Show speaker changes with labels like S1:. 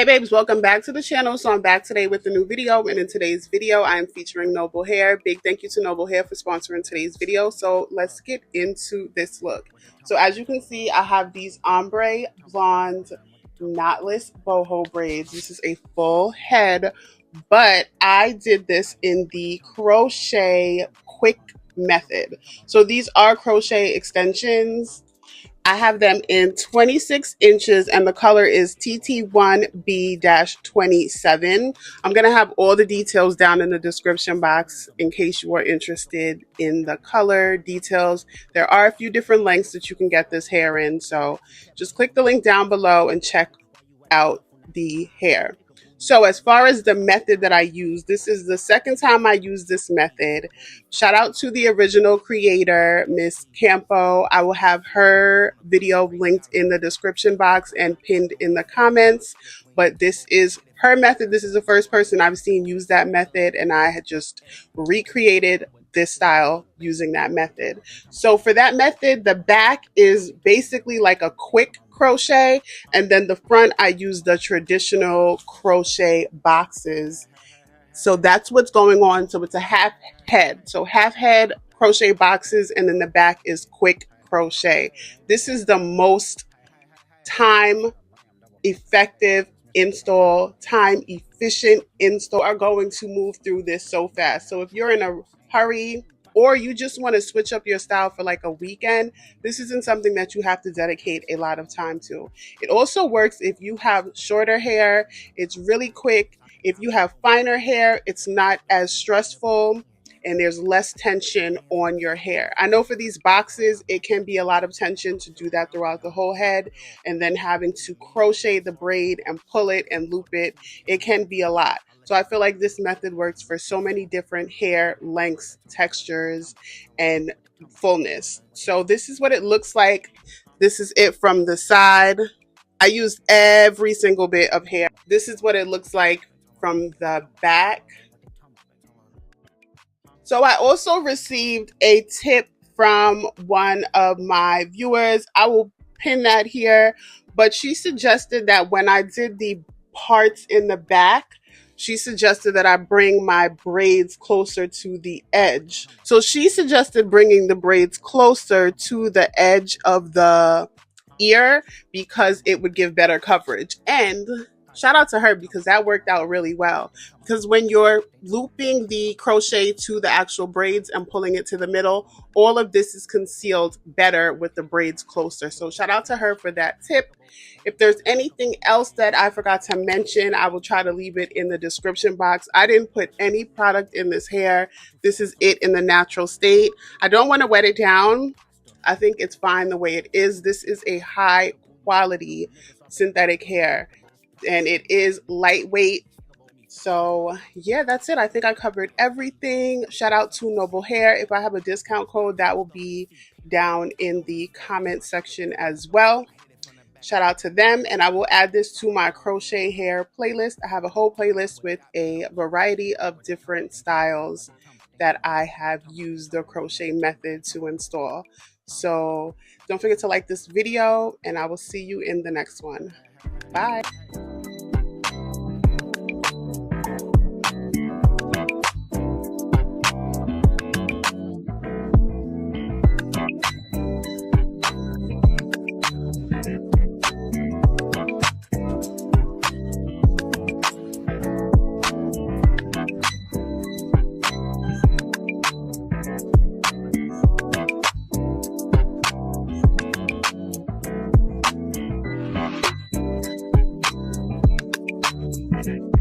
S1: babes, welcome back to the channel. So I'm back today with a new video, and in today's video I am featuring Noble Hair. Big thank you to Noble Hair for sponsoring today's video. So let's get into this look. So as you can see, I have these ombre blonde knotless boho braids. This is a full head, but I did this in the crochet quick method. So these are crochet extensions. I have them in 26 inches and the color is TT1B-27. I'm going to have all the details down in the description box in case you are interested in the color details. There are a few different lengths that you can get this hair in, so just click the link down below and check out the hair. So as far as the method that I use, this is the second time I use this method. Shout out to the original creator, Miss Campo. I will have her video linked in the description box and pinned in the comments. But this is her method. This is the first person I've seen use that method, and I had just recreated this style using that method. So for that method, the back is basically like a quick crochet, and then the front I use the traditional crochet boxes. So that's what's going on. So it's a half head, so half head crochet boxes, and then the back is quick crochet. This is the most time effective install, time efficient install. Are going to move through this so fast. So if you're in a hurry or you just want to switch up your style for like a weekend, this isn't something that you have to dedicate a lot of time to. It also works if you have shorter hair. It's really quick. If you have finer hair, it's not as stressful and there's less tension on your hair. I know for these boxes, it can be a lot of tension to do that throughout the whole head, and then having to crochet the braid and pull it and loop it, it can be a lot. So I feel like this method works for so many different hair lengths, textures, and fullness. So this is what it looks like. This is it from the side. I used every single bit of hair. This is what it looks like from the back. So I also received a tip from one of my viewers. I will pin that here, but she suggested that when I did the parts in the back, she suggested that I bring my braids closer to the edge. So she suggested bringing the braids closer to the edge of the ear because it would give better coverage. And shout out to her because that worked out really well. Because when you're looping the crochet to the actual braids and pulling it to the middle, all of this is concealed better with the braids closer. So shout out to her for that tip. If there's anything else that I forgot to mention, I will try to leave it in the description box. I didn't put any product in this hair. This is it in the natural state. I don't want to wet it down. I think it's fine the way it is. This is a high quality synthetic hair, and it is lightweight. So yeah, that's it. I think I covered everything. Shout out to Noble Hair. If I have a discount code, that will be down in the comment section as well. Shout out to them, and I will add this to my crochet hair playlist. I have a whole playlist with a variety of different styles that I have used the crochet method to install. So don't forget to like this video, and I will see you in the next one. Bye.
S2: Okay.